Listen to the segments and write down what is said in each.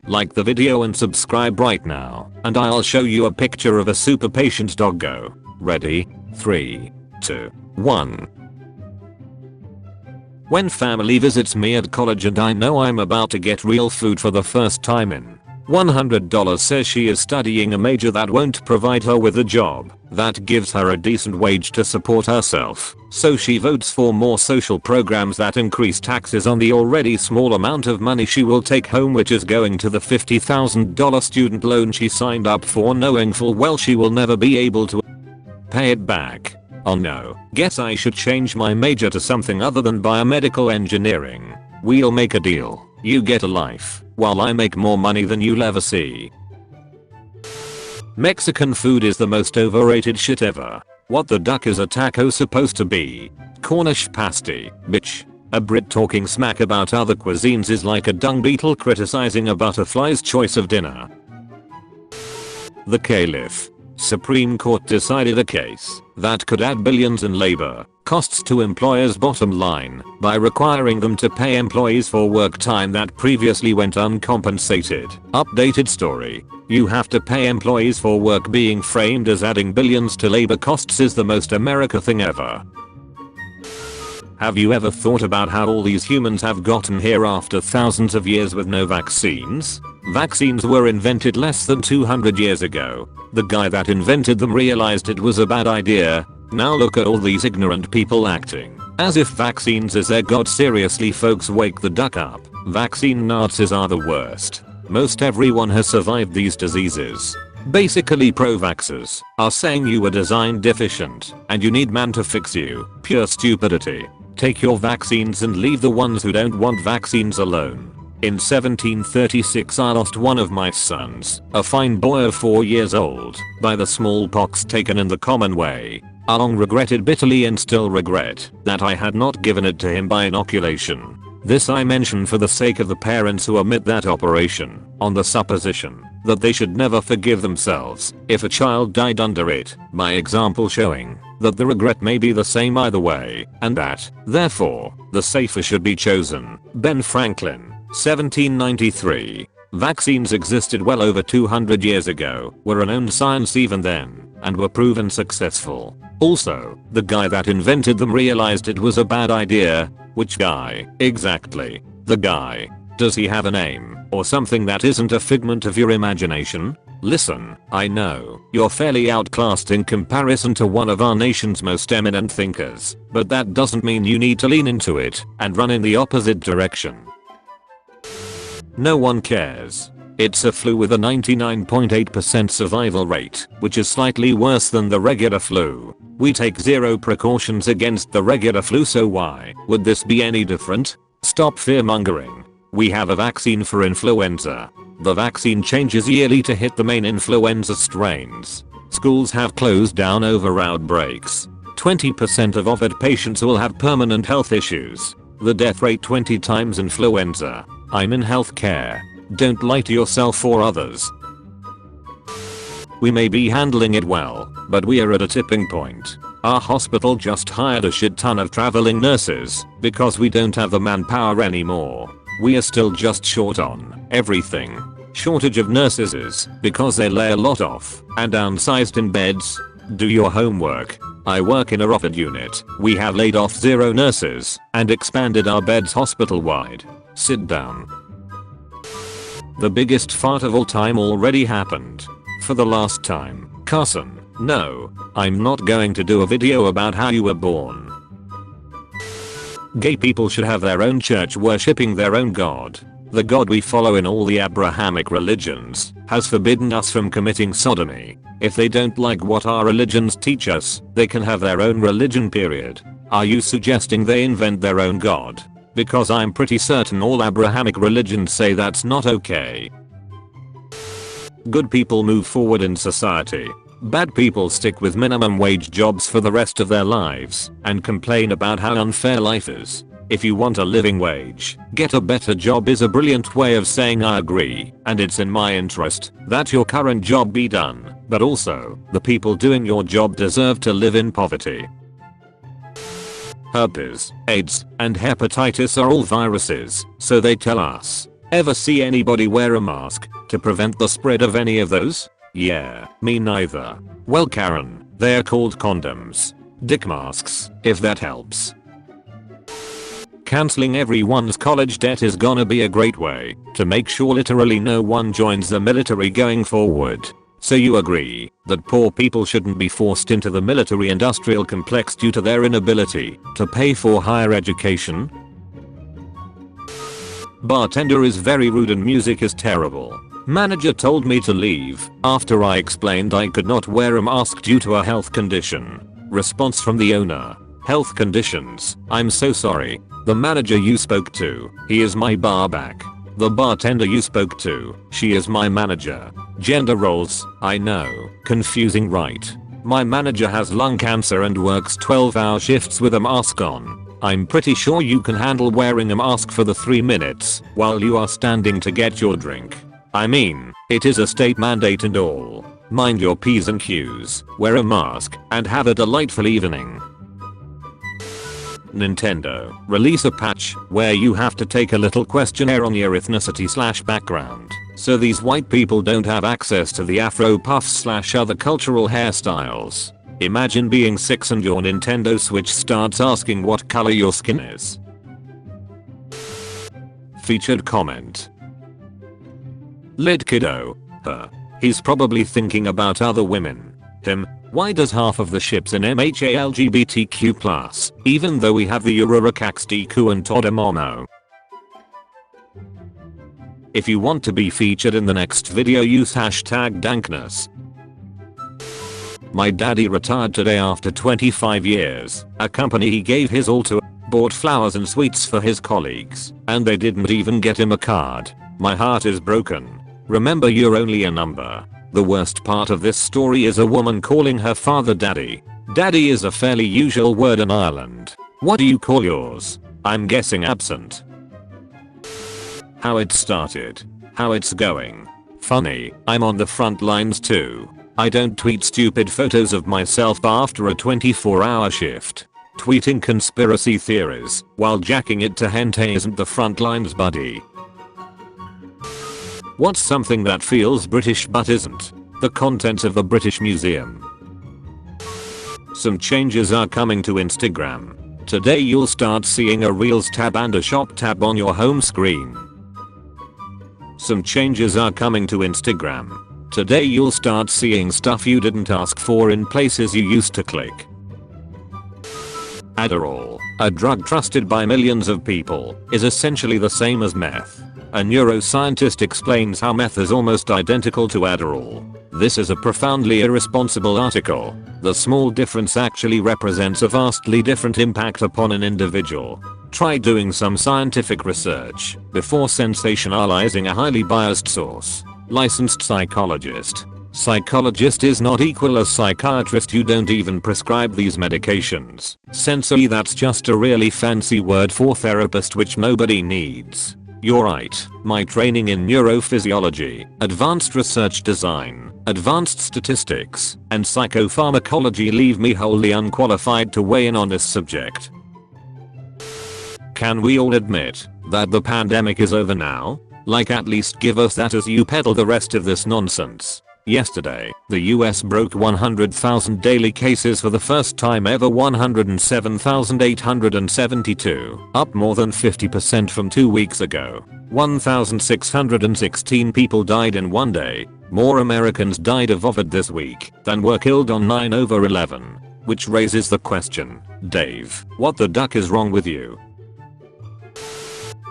Like the video and subscribe right now, and I'll show you a picture of a super patient doggo. Ready? 3, 2, 1. When family visits me at college and I know I'm about to get real food for the first time in $100, says she is studying a major that won't provide her with a job that gives her a decent wage to support herself, so she votes for more social programs that increase taxes on the already small amount of money she will take home, which is going to the $50,000 student loan she signed up for, knowing full well she will never be able to pay it back. Oh no, guess I should change my major to something other than biomedical engineering. We'll make a deal. You get a life, while I make more money than you'll ever see. Mexican food is the most overrated shit ever. What the duck is a taco supposed to be? Cornish pasty, bitch. A Brit talking smack about other cuisines is like a dung beetle criticizing a butterfly's choice of dinner. The Caliph. Supreme Court decided a case that could add billions in labor costs to employers' bottom line by requiring them to pay employees for work time that previously went uncompensated. Updated story. You have to pay employees for work being framed as adding billions to labor costs is the most America thing ever. Have you ever thought about how all these humans have gotten here after thousands of years with no vaccines? Vaccines were invented less than 200 years ago. The guy that invented them realized it was a bad idea. Now look at all these ignorant people acting as if vaccines is their god. Seriously folks, wake the duck up. Vaccine Nazis are the worst. Most everyone has survived these diseases. Basically pro-vaxxers are saying you were design deficient and you need man to fix you. Pure stupidity. Take your vaccines and leave the ones who don't want vaccines alone. In 1736 I lost one of my sons, a fine boy of 4 years old, by the smallpox taken in the common way. I long regretted bitterly and still regret that I had not given it to him by inoculation. This I mention for the sake of the parents who omit that operation, on the supposition that they should never forgive themselves if a child died under it, my example showing that the regret may be the same either way, and that, therefore, the safer should be chosen. Ben Franklin, 1793. Vaccines existed well over 200 years ago, were a known science even then, and were proven successful. Also, the guy that invented them realized it was a bad idea. Which guy? Exactly. The guy. Does he have a name, or something that isn't a figment of your imagination? Listen, I know you're fairly outclassed in comparison to one of our nation's most eminent thinkers, but that doesn't mean you need to lean into it and run in the opposite direction. No one cares. It's a flu with a 99.8% survival rate, which is slightly worse than the regular flu. We take zero precautions against the regular flu, so why would this be any different? Stop fear-mongering. We have a vaccine for influenza. The vaccine changes yearly to hit the main influenza strains. Schools have closed down over outbreaks. 20% of it patients will have permanent health issues. The death rate 20 times influenza. I'm in healthcare. Don't lie to yourself or others. We may be handling it well, but we are at a tipping point. Our hospital just hired a shit ton of traveling nurses because we don't have the manpower anymore. We are still just short on everything. Shortage of nurses is because they lay a lot off and downsized in beds. Do your homework. I work in a Rofford unit. We have laid off 0 nurses and expanded our beds hospital-wide. Sit down. The biggest fart of all time already happened. For the last time. Carson, no, I'm not going to do a video about how you were born. Gay people should have their own church worshipping their own god. The God we follow in all the Abrahamic religions has forbidden us from committing sodomy. If they don't like what our religions teach us, they can have their own religion, period. Are you suggesting they invent their own god? Because I'm pretty certain all Abrahamic religions say that's not okay. Good people move forward in society. Bad people stick with minimum wage jobs for the rest of their lives and complain about how unfair life is. If you want a living wage, get a better job is a brilliant way of saying I agree, and it's in my interest that your current job be done, but also, the people doing your job deserve to live in poverty. Herpes, AIDS, and hepatitis are all viruses, so they tell us. Ever see anybody wear a mask to prevent the spread of any of those? Yeah, me neither. Well Karen, they're called condoms. Dick masks, if that helps. Canceling everyone's college debt is gonna be a great way to make sure literally no one joins the military going forward. So you agree that poor people shouldn't be forced into the military-industrial complex due to their inability to pay for higher education? Bartender is very rude and music is terrible. Manager told me to leave after I explained I could not wear a mask due to a health condition. Response from the owner. Health conditions, I'm so sorry. The manager you spoke to, he is my bar back. The bartender you spoke to, she is my manager. Gender roles, I know, confusing right. My manager has lung cancer and works 12-hour shifts with a mask on. I'm pretty sure you can handle wearing a mask for the 3 minutes while you are standing to get your drink. I mean, it is a state mandate and all. Mind your P's and Q's, wear a mask, and have a delightful evening. Nintendo, release a patch where you have to take a little questionnaire on your ethnicity/background, so these white people don't have access to the afro puffs/other cultural hairstyles. Imagine being 6 and your Nintendo Switch starts asking what color your skin is. Featured comment. Lid kiddo, her. He's probably thinking about other women. Him. Why does half of the ships in MHA LGBTQ+, even though we have the Ururakax Deku and Todomomo? If you want to be featured in the next video, use #dankness. My daddy retired today after 25 years. A company he gave his all to bought flowers and sweets for his colleagues, and they didn't even get him a card. My heart is broken. Remember, you're only a number. The worst part of this story is a woman calling her father daddy. Daddy is a fairly usual word in Ireland. What do you call yours? I'm guessing absent. How it started. How it's going. Funny, I'm on the front lines too. I don't tweet stupid photos of myself after a 24-hour shift. Tweeting conspiracy theories while jacking it to hentai isn't the front lines, buddy. What's something that feels British but isn't? The contents of the British Museum. Some changes are coming to Instagram. Today you'll start seeing a Reels tab and a Shop tab on your home screen. Some changes are coming to Instagram. Today you'll start seeing stuff you didn't ask for in places you used to click. Adderall, a drug trusted by millions of people, is essentially the same as meth. A neuroscientist explains how meth is almost identical to Adderall. This is a profoundly irresponsible article. The small difference actually represents a vastly different impact upon an individual. Try doing some scientific research before sensationalizing a highly biased source. Licensed psychologist. Psychologist is not equal as psychiatrist. You don't even prescribe these medications. Sensory, that's just a really fancy word for therapist, which nobody needs. You're right, my training in neurophysiology, advanced research design, advanced statistics, and psychopharmacology leave me wholly unqualified to weigh in on this subject. Can we all admit that the pandemic is over now? Like, at least give us that as you peddle the rest of this nonsense. Yesterday, the US broke 100,000 daily cases for the first time ever, 107,872, up more than 50% from 2 weeks ago. 1,616 people died in one day. More Americans died of COVID this week than were killed on 9/11. Which raises the question, Dave, what the duck is wrong with you?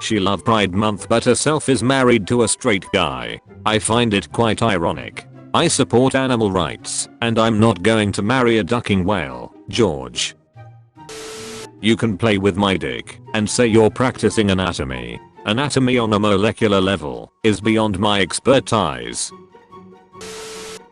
She loved Pride Month but herself is married to a straight guy. I find it quite ironic. I support animal rights, and I'm not going to marry a ducking whale, George. You can play with my dick and say you're practicing anatomy. Anatomy on a molecular level is beyond my expertise.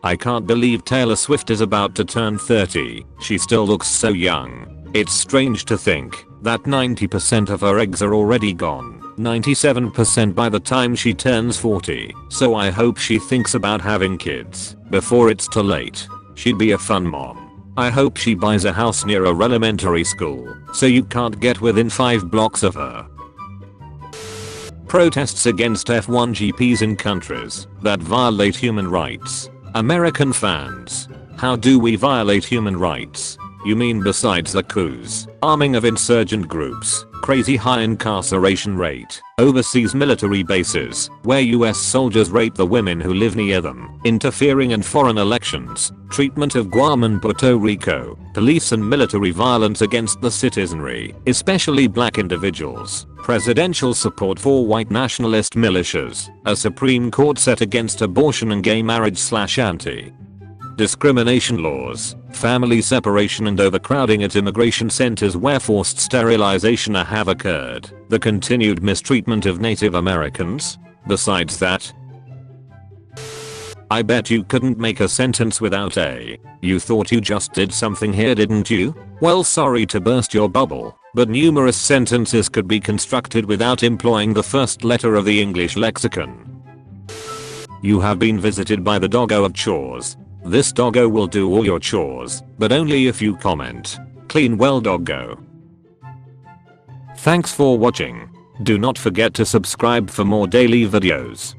I can't believe Taylor Swift is about to turn 30. She still looks so young. It's strange to think that 90% of her eggs are already gone. 97% by the time she turns 40, so I hope she thinks about having kids before it's too late. She'd be a fun mom. I hope she buys a house near a elementary school so you can't get within 5 blocks of her. Protests against F1 GPs in countries that violate human rights. American fans. How do we violate human rights? You mean besides the coups, arming of insurgent groups, crazy high incarceration rate, overseas military bases, where US soldiers rape the women who live near them, interfering in foreign elections, treatment of Guam and Puerto Rico, police and military violence against the citizenry, especially black individuals, presidential support for white nationalist militias, a Supreme Court set against abortion and gay marriage / anti discrimination laws, family separation and overcrowding at immigration centers where forced sterilization have occurred, the continued mistreatment of Native Americans. Besides that, I bet you couldn't make a sentence without a. You thought you just did something here, didn't you? Well, sorry to burst your bubble, but numerous sentences could be constructed without employing the first letter of the English lexicon. You have been visited by the doggo of chores. This doggo will do all your chores, but only if you comment. Clean well, doggo. Thanks for watching. Do not forget to subscribe for more daily videos.